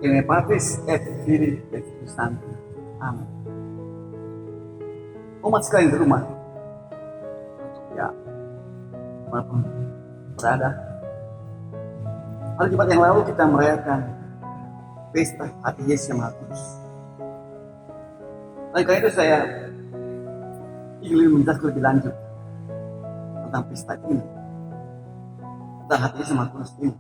in Patris et Filii et Spiritus Sancti. Amin. Umat sekalian di rumah, ya, maupun berada. Hari Jumat yang lalu kita merayakan pesta hati Yesus yang Maha Kudus. Oleh karena itu saya ingin menjelaskan lebih lanjut tentang pesta ini, tentang hati Yesus yang Maha Kudus ini.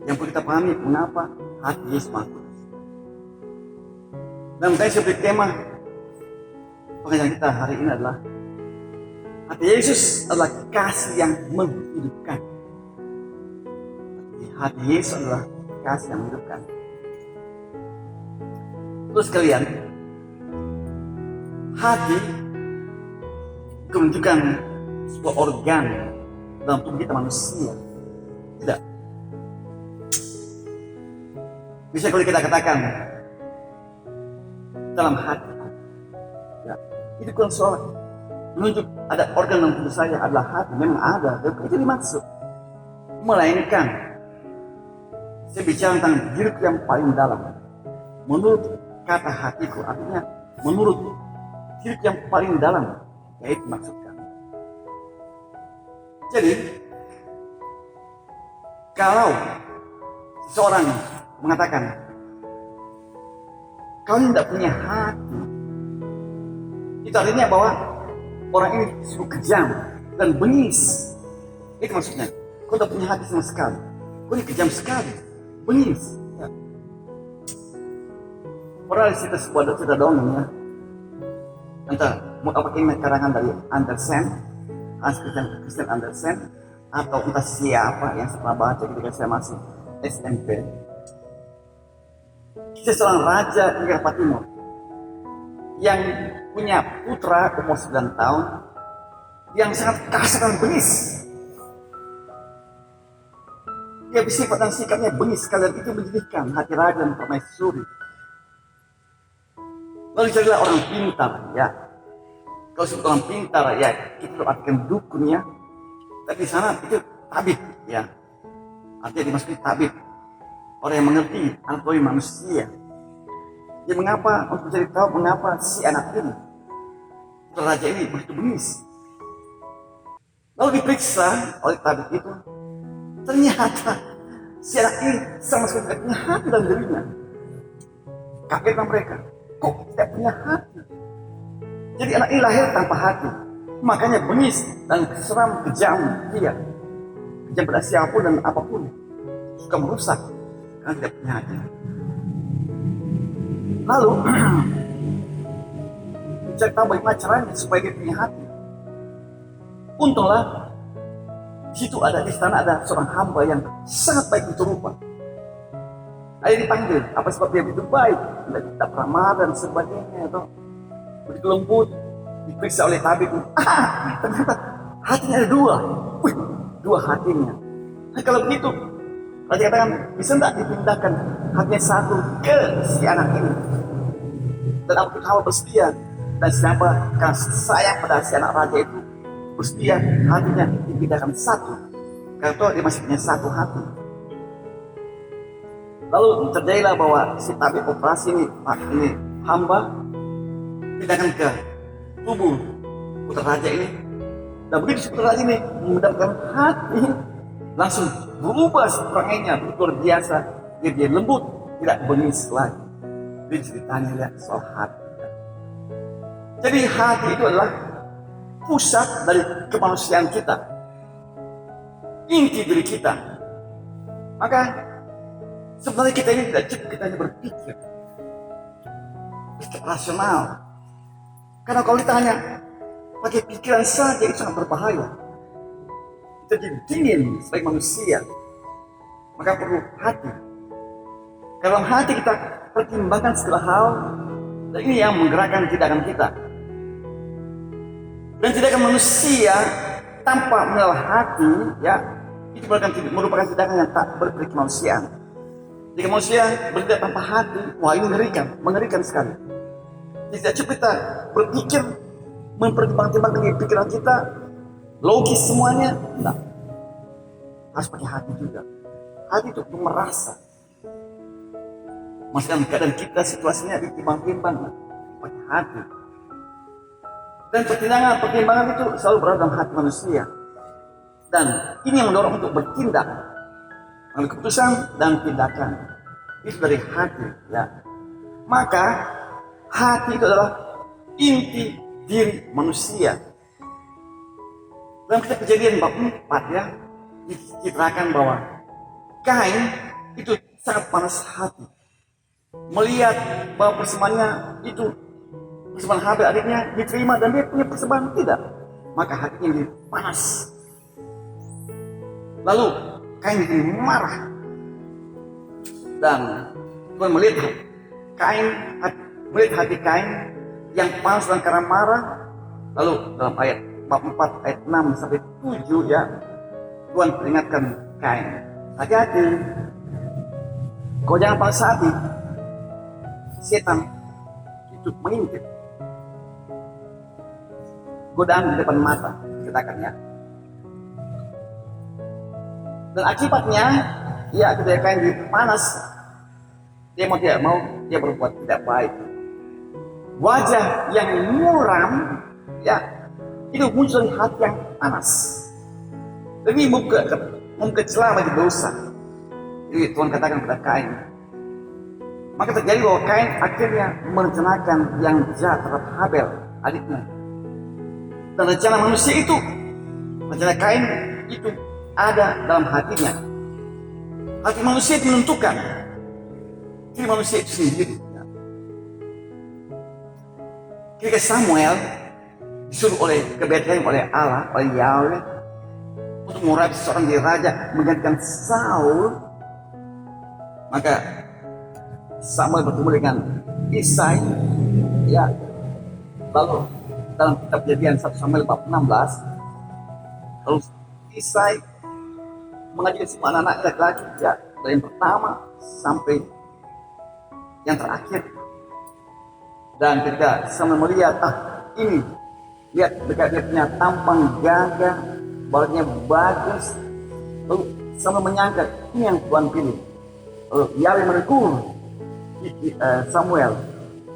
Yang perlu kita pahami mengapa hati Yesus Maha Kudus. Dan saya seperti tema pengajaran kita hari ini adalah hati Yesus adalah kasih yang menghidupkan. Hati Yesus adalah kasih yang menghidupkan. Terus kalian, hati itu menunjukkan sebuah organ dalam tubuh kita manusia. Tidak. Bisa kalau kita katakan dalam hati, ya, itu bukan soal menunjuk ada organ dalam tubuh saya adalah hati, memang ada, itu dimaksud. Melainkan saya bicara tentang diri yang paling dalam. Menurut kata hatiku, artinya menurut diri yang paling dalam, yaitu maksudkan. Jadi kalau seseorang mengatakan kau tidak punya hati, itu artinya bahwa orang ini sungguh kejam dan bengis. Itu maksudnya. Kau tidak punya hati sama sekali. Kau ini kejam sekali, bengis. Ya. Pernah cerita sebuah cerita dongeng ya. Entah mau apa ini karangan dari Andersen, Hans Christian Andersen, atau entah siapa yang pernah baca ketika saya masih SMP. Kisah seorang raja di Eropa Timur yang punya putra umur 9 tahun yang sangat kasar dan bengis. Dia bersifat dan sikapnya bengis, kalian itu menjadikan hati raja dan permaisuri. Lalu jadilah orang pintar, ya. Kalau sebut orang pintar, ya kita artikan dukun ya. Tapi di sana itu tabib, ya. Artinya dimasuki tabib. Orang yang mengerti anatomi manusia. Dia mengapa, untuk mencari tahu mengapa si anak ini, raja ini begitu bengis. Lalu diperiksa oleh tabib itu, ternyata si anak ini sama sekali tidak punya hati dalam dirinya. Kagetlah mereka, kok tidak punya hati? Jadi anak ini lahir tanpa hati, makanya bengis dan seram kejam dia. Kejam pada siapapun dan apapun, suka merusak. Tidak punya hati. Lalu cari tahu bagaimana caranya supaya dia punya hati. Untunglah di sana ada seorang hamba yang sangat baik untuk rupa. Ada dipanggil, apa sebab dia begitu baik, tidak ramah dan sebagainya, atau begitu lembut, diperiksa oleh tabib. Ternyata hatinya ada dua. Dua hatinya. Nah, kalau begitu raja katakan, bisa tidak dipindahkan hatinya satu ke si anak ini? Dan aku tahu bersedia. Dan siapa kasih sayang pada si anak raja itu bersedia hatinya dipindahkan satu. Karena dia masih punya satu hati. Lalu terjadilah bahwa si tabib operasi ini hamba pindahkan ke tubuh putra raja ini. Dan begitu si putra raja ini mendapatkan hati, langsung berubah perangainya luar biasa. Dia lembut, tidak bengis lagi. Dia ceritanya lihat soal hati. Jadi hati itu adalah pusat dari kemanusiaan kita, inti diri kita. Maka sebenarnya kita ini tidak cukup kita hanya berpikir rasional. Karena kalau ditanya pakai pikiran saja itu sangat berbahaya. Kita jadi dingin sebagai manusia. Maka perlu hati. Dalam hati kita pertimbangkan segala hal, dan ini yang menggerakkan tindakan kita. Dan tindakan manusia tanpa mengenal hati, ya, itu merupakan tindakan yang tak berkemanusiaan. Jika manusia bertindak tanpa hati, wah ini mengerikan sekali. Tidak cukup kita berpikir, mempertimbangkan dengan pikiran kita, logis semuanya, tidak. Harus pakai hati juga. Hati itu untuk merasa. Masih dalam keadaan kita situasinya ditimbang-timbang pakai hati. Dan pertimbangan itu selalu berada dalam hati manusia. Dan ini yang mendorong untuk bertindak, mengambil keputusan dan tindakan. Itu dari hati, ya. Maka hati itu adalah inti diri manusia. Dalam kitab Kejadian bab 4 ya, diceritakan bahwa Kain itu sangat panas hati melihat bahwa persembahannya itu, persembahan Habel adiknya diterima dan dia punya persembahan tidak, maka hatinya jadi panas. Lalu Kain jadi marah dan Tuhan melihat hati Kain yang panas dan karena marah. Lalu dalam ayat bab 4 ayat 6 sampai 7 ya, Tuhan peringatkan Kain, hati-hati, kau jangan panas hati. Setan itu mengintip godaan di depan mata, katakan ya. Dan akibatnya, ya ketika Kain dipanas, dia mau tidak mau, dia berbuat tidak baik. Wajah yang muram, ya, itu muncul dari hati yang panas. Lebih mempercelah bagi dosa. Jadi Tuhan katakan kepada Kain. Maka terjadi bahwa Kain akhirnya merencanakan yang jahat terhadap Habel, adiknya. Dan rencana manusia itu, rencana Kain itu ada dalam hatinya. Hati manusia itu menentukan diri manusia itu sendiri. Ketika Samuel disuruh oleh Betlehem oleh Allah, oleh Yahweh, untuk mengurapi seorang jadi raja menggantikan Saul, maka Samuel bertemu dengan Isai, ya. Lalu dalam kitab Kejadian 1 Samuel bab 16, lalu Isai mengajukan semua anak-anak laki-laki, ya, dari yang pertama sampai yang terakhir. Dan ketika Samuel melihat, ini, lihat dekat dia punya tampang gagah, badannya bagus, lalu Samuel menyangka ini yang Tuhan pilih. Lalu Yahweh menegur Samuel.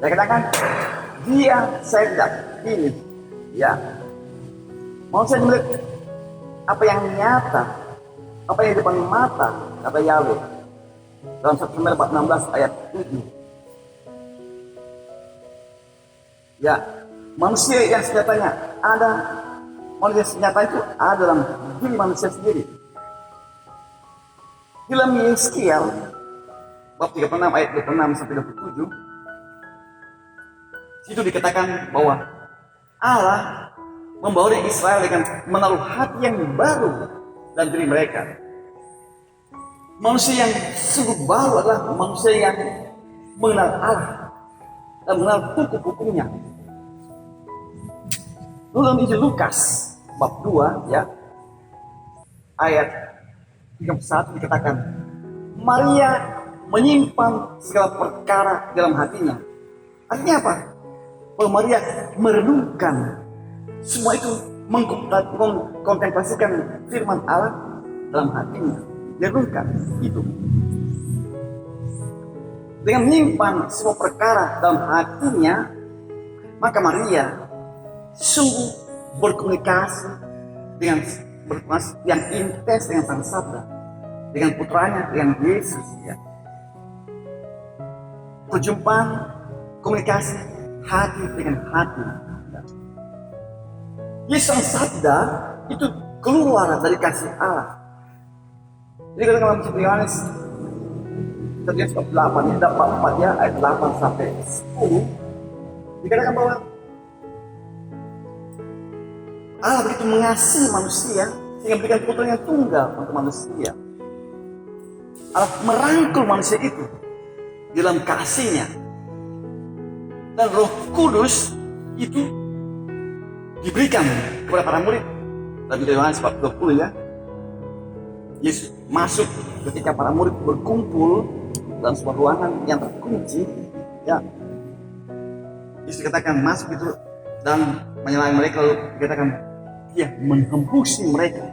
Dia katakan, dia saya tidak pilih, ya. Mau saya melihat apa yang nyata, apa yang di depan mata, kata Yahweh dalam 1 Samuel 16 ayat 7. Ya, manusia yang sejatanya ada, manusia sejata itu ada dalam diri manusia sendiri. Dalam Yeskiel bab 36 ayat 26 sampai 27, situ dikatakan bahwa Allah membawa Israel dengan menaruh hati yang baru dalam diri mereka. Manusia yang sungguh baru adalah manusia yang mengenal Allah dan mengenal hukum-hukumnya. Lalu dalam Injil Lukas bab 2 ya, ayat 31 dikatakan, Maria menyimpan segala perkara dalam hatinya. Artinya apa? Bahwa Maria merenungkan semua itu, mengkontemplasikan firman Allah dalam hatinya. Merenungkan itu. Dengan menyimpan semua perkara dalam hatinya, maka Maria sungguh berkomunikasi dengan yang intens dengan Sang Sabda, dengan putranya, dengan Yesus, ya. Perjumpaan, komunikasi hati dengan hati. Yesus Sang Sabda itu keluar dari kasih Allah. Jadi kalau dalam kitab Yohanes 8 ya, ayat 8 sampai 10 dikatakan bahwa Allah begitu mengasihi manusia sehingga memberikan putranya tunggal untuk manusia. Allah merangkul manusia itu dalam kasihnya. Dan Roh Kudus itu diberikan kepada para murid. Dalam Yohanes 20 ya, Yesus masuk ketika para murid berkumpul dalam sebuah ruangan yang terkunci, ya. Yesus katakan masuk itu dan menyalahi mereka, lalu dikatakan dia menghembusi mereka,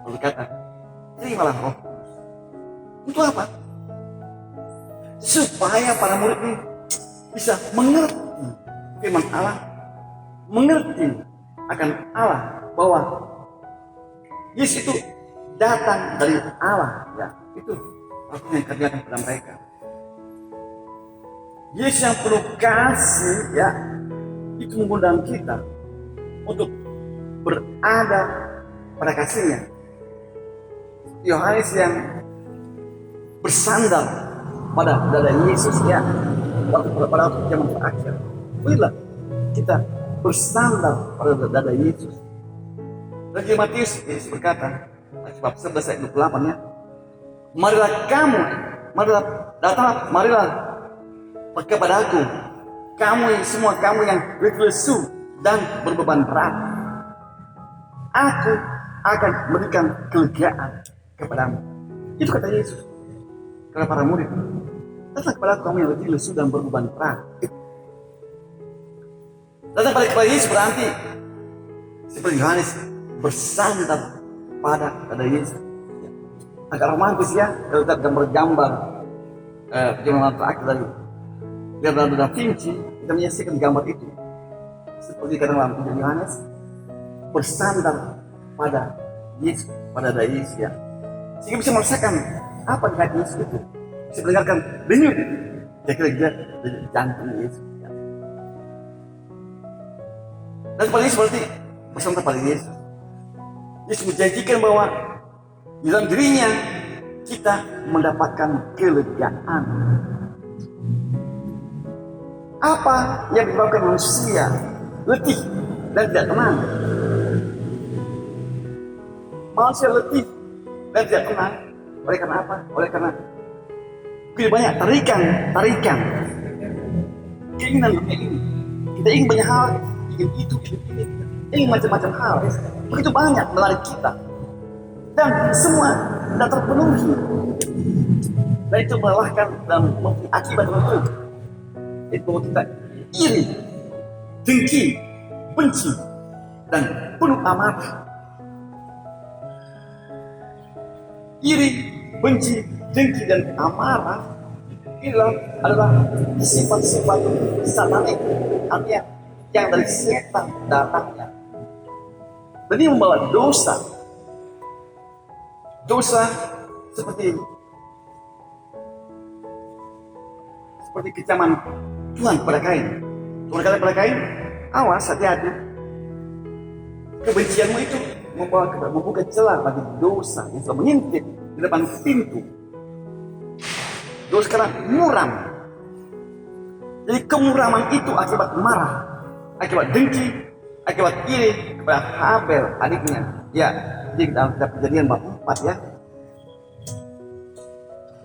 lalu kata terimalah Roh Kudus. Untuk apa? supaya para murid ini bisa mengerti firman Allah, mengerti akan Allah, bahwa Yesus itu datang dari Allah, ya. Itu aku yang kerjakan pada mereka. Yesus yang penuh kasih, ya, itu mengundang kita untuk berada pada kasihnya. Yohanes yang bersandar pada dada Yesus, ya, pada zaman terakhir. Bila kita bersandar pada dada Yesus. Dan di Matius, Yesus berkata, bab 11 ayat 28, ya, marilah kamu, marilah datang, marilah kepada aku, semua kamu yang berlesu dan berbeban berat. Aku akan memberikan kelegaan kepadamu. Itu kata Yesus kepada para murid. Datang kepada aku, kamu yang letih lesu dan berbeban berat. Datang kepada Yesus berarti seperti Yohanes bersandar pada Yesus. Agak romantis, ya, kalau kita gambar-gambar zaman terakhir dari Leonardo da Vinci, kita menyaksikan gambar itu seperti dalam Injil Yohanes bersandar pada Yesus, pada dada Yesus, ya, sehingga bisa merasakan apa di hati Yesus itu, bisa mendengarkan denyut kira-kira jantung Yesus, ya. Dan paling seperti bersandar pada Yesus. Yesus menjanjikan bahwa di dalam dirinya kita mendapatkan kelegaan. Apa yang menyebabkan manusia letih dan tidak tenang? Manusia letih dan tidak tenang oleh karena apa? Oleh karena lebih banyak tarikan keinginan dunia ini. Kita ingin banyak hal, ingin itu, ingin ini, ingin macam-macam hal. Begitu banyak menarik kita, dan semua tidak terpenuhi. Dan itu melelahkan dan mempunyai akibat tertentu. Itu bahwa kita iri, dengki, benci, dan penuh amarah. Iri, benci, dengki, dan amarah inilah adalah sifat-sifat satanik, artinya yang dari setan datangnya. Dan ini membawa dosa. Dosa seperti kecaman Tuhan kepada Kain. Tuhan kata kepada Kain, awas, hati-hati. Kebencianmu itu membuka celah bagi dosa yang sudah mengintip di depan pintu. Dosa karena muram. Jadi kemuraman itu akibat marah, akibat dengki, akibat iri kepada Habel adiknya. Ya, di dalam Kejadian bab 4, ya.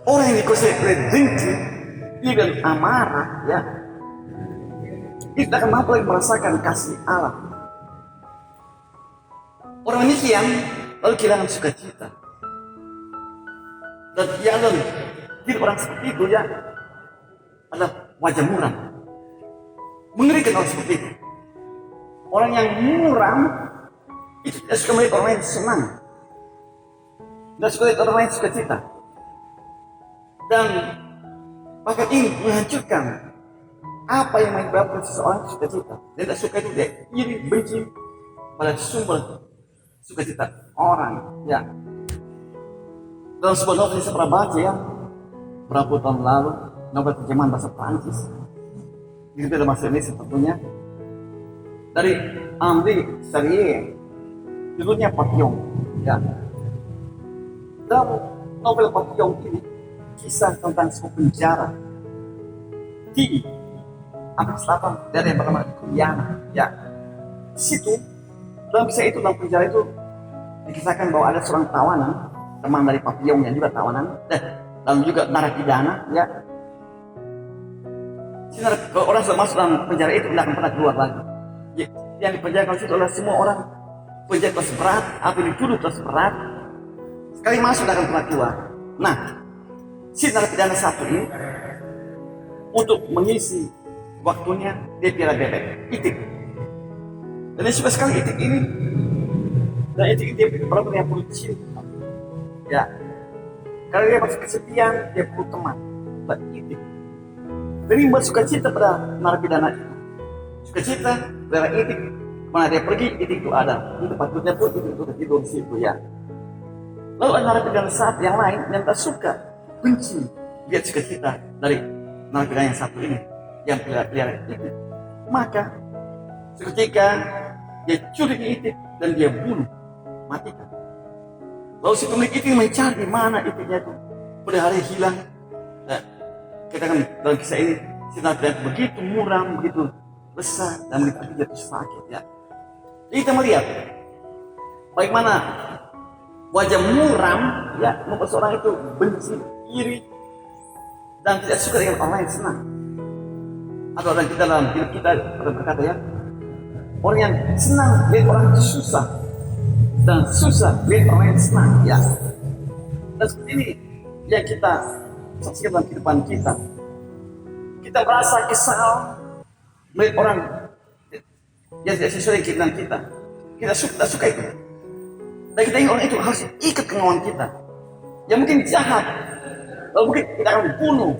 Orang yang dikuasai oleh dengki, iri dan amarah, ya, itu tidak akan mampu lagi merasakan kasih Allah. Orang demikian lalu kehilangan sukacita. Dan ya, hidup orang seperti itu, ya, adalah wajah muram. Mengerikan orang seperti itu. Orang yang muram itu tidak suka melihat orang lain senang, tidak suka melihat orang lain sukacita, dan bahkan ingin menghancurkan apa yang menyebabkan seseorang sukacita. Dia tidak suka itu, dia iri, benci pada sumber sukacita orang, ya. Dalam sebuah novel yang saya pernah baca, ya, berapa tahun lalu, novel terjemahan bahasa Prancis, ini ada bahasa Indonesia tentunya, dari Henri Charrier, judulnya Papillon, ya. Dalam novel Papillon ini kisah tentang sebuah penjara di Amerika Selatan, dari yang bernama Guyana, ya. Di situ, dalam kisah itu, dalam penjara itu dikisahkan bahwa ada seorang tawanan, teman dari Papillon yang juga tawanan, dan juga narapidana, ya. Kalau orang sudah masuk dalam penjara itu tidak akan pernah keluar lagi. Ya, yang dipenjarakan itu adalah semua orang penjara kelas berat, apa yang dituduh kelas berat, sekali masuk tidak akan pernah keluar. Nah, si narapidana satu ini untuk mengisi waktunya dia piara bebek, itik. Dan dia suka sekali itik ini. Dan itik dia benar-benar yang perlu cinta, ya. Karena dia masih kesepian, dia perlu teman. itik. Demi bersukacita pada narapidana itu. Sukacita pada itik, mana dia pergi, itik itu ada. Itu patutnya pun itik itu tidur di situ ya. Lalu ada narapidana saat yang lain yang tak suka, benci lihat sukacita dari narapidana yang satu ini, yang pelihara itik. Maka seketika dia curi itik dan dia bunuh, matikan. Lalu si pemilik itik mencari di mana itiknya itu. Pelihara hilang. Nah, kita kan dalam kisah ini si narapidana begitu muram, begitu besar dan begitu jatuh sakit ya. Jadi kita melihat bagaimana wajah muram ya membuat seorang itu benci, iri dan tidak suka dengan orang lain senang. Atau orang kita dalam hidup kita berkata ya, orang yang senang lihat orang itu susah dan susah lihat orang yang senang ya. Dan seperti ini yang kita saksikan dalam kehidupan kita. Kita merasa kesal melihat orang yang tidak sesuai dengan keinginan kita. Kita tak suka itu. Dan kita ingin orang itu harus ikut kemauan kita. Yang mungkin jahat, lalu mungkin kita akan bunuh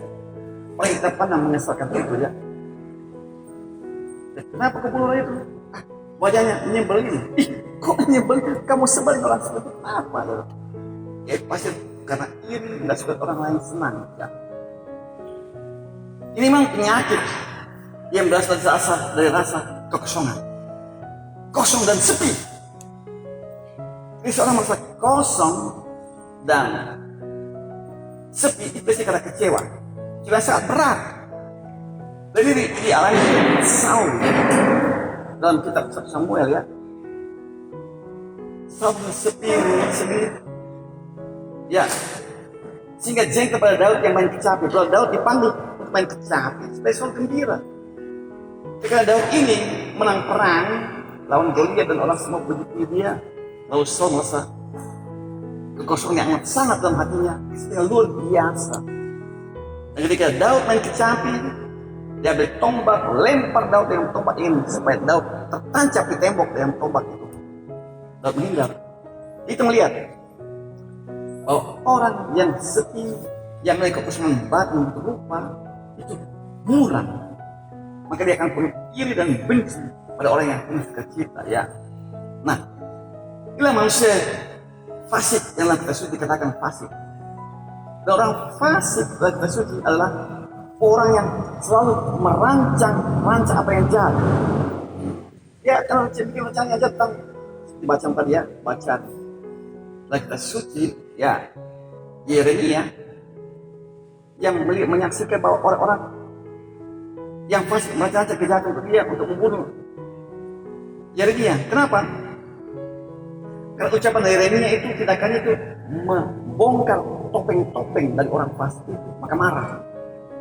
orang yang kita pandang menyesalkan itu ya. Dan kenapa kau bunuh orang itu? Wajahnya nyebelin. Ih, kok nyebelin? Kamu sebel orang seperti apa? Ya pasti karena iri, tidak suka orang lain senang. Ya. Ini memang penyakit yang berasal dari rasa kekosongan, kosong dan sepi. Ini seorang merasa kosong dan sepi itu biasanya karena kecewa sangat berat. Dan ini dialami Saul dalam kitab Samuel ya. Saul sepi ya, sehingga jengkel pada Daud yang main kecapi. Kalau Daud dipanggil untuk main kecapi supaya Saul gembira. Ketika Daud ini menang perang lawan Goliat dan orang semua begitu dia, lalu Saul merasa kekosongan yang amat sangat dalam hatinya, istilah luar biasa. Dan ketika Daud main kecapi, dia ambil tombak, lempar Daud dengan tombak ini supaya Daud tertancap di tembok dengan tombak itu. Daud meninggal. Itu melihat bahwa orang yang sepi, yang memiliki kekosongan batin berupa itu muram, maka dia akan penuh iri dan benci pada orang yang penuh sukacita ya. Nah, inilah manusia fasik yang dalam kitab suci dikatakan fasik. Dan orang fasik dalam kitab suci adalah orang yang selalu merancang apa yang jahat. Ya, kalau bikin rencana yang jahat, dibaca tadi ya, baca dalam kitab suci ya, Yeremia yang menyaksikan bahwa orang-orang yang fasik merancang kejahatan untuk dia untuk membunuh Yeremia. Kenapa? Karena ucapan Yeremia itu tindakannya itu membongkar topeng-topeng dari orang fasik itu, maka marah,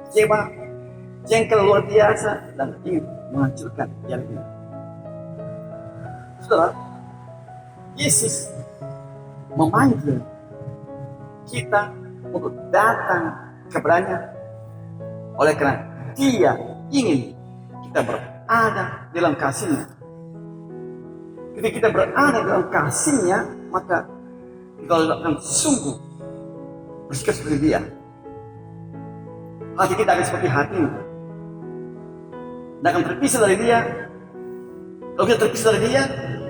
kecewa, jengkel luar biasa dan ingin menghancurkan Yeremia. Saudara, Yesus memanggil kita untuk datang kepadanya oleh karena Dia ingin kita berada dalam kasih-Nya. Ketika kita berada dalam kasih-Nya, maka kita akan sungguh bersikap seperti Dia. Hati kita akan seperti hati-Nya. Tidak akan terpisah dari Dia. Kalau kita terpisah dari Dia,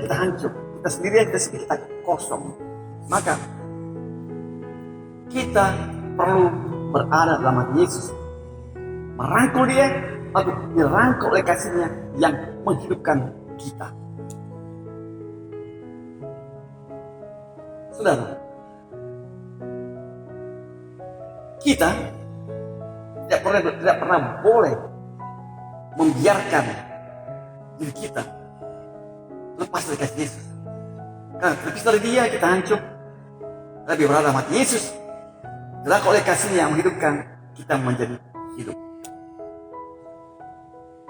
kita hancur. Kita sendirian, kita kosong. Maka kita perlu berada dalam hati Yesus, merangkul Dia, atau dirangkul oleh kasih-Nya yang menghidupkan kita. Saudara, kita tidak pernah boleh membiarkan diri kita lepas dari kasih Yesus. Karena terpisah dari Dia, kita hancur. Lebih berada dalam hati Yesus, dirangkul oleh kasih-Nya yang menghidupkan kita menjadi hidup.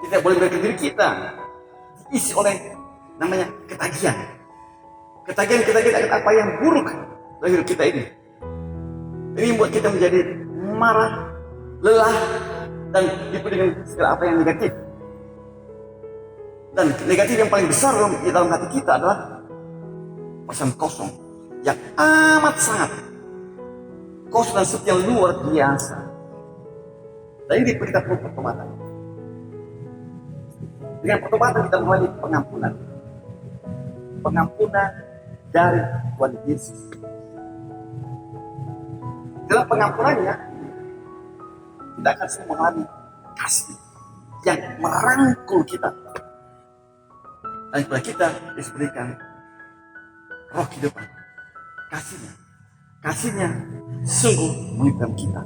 Tidak boleh membiarkan diri kita diisi oleh namanya ketagihan. Ketagihan akan apa yang buruk dalam hidup kita ini. Ini membuat kita menjadi marah, lelah, dan dipenuhi dengan segala apa yang negatif. Dan negatif yang paling besar dalam hati kita adalah perasaan kosong yang amat sangat kosong dan sepi yang luar biasa. Dan ini kita perlu pertobatan. Dengan pertobatan kita mengalami pengampunan. Pengampunan dari Tuhan Yesus. Dalam pengampunannya, kita akan semua mengalami kasih yang merangkul kita. Dan kepada kita diberikan roh kehidupan. Kasihnya. Kasihnya sungguh menghidupkan kita.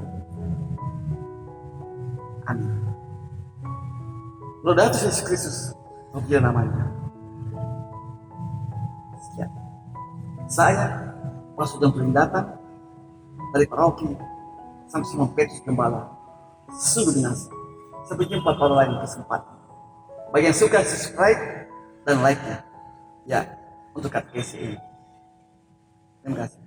Amin. Laudatus Yesus Kristus, terpuji namanya. Sekian. Saya, Pastor John Pringdatan, dari Paroki Sankt Simon Petrus Gembala, sungguh dinasi. Sampai jumpa pada lain kesempatan. Bagi yang suka, subscribe dan like-nya. Ya, untuk KTKC ini. Terima kasih.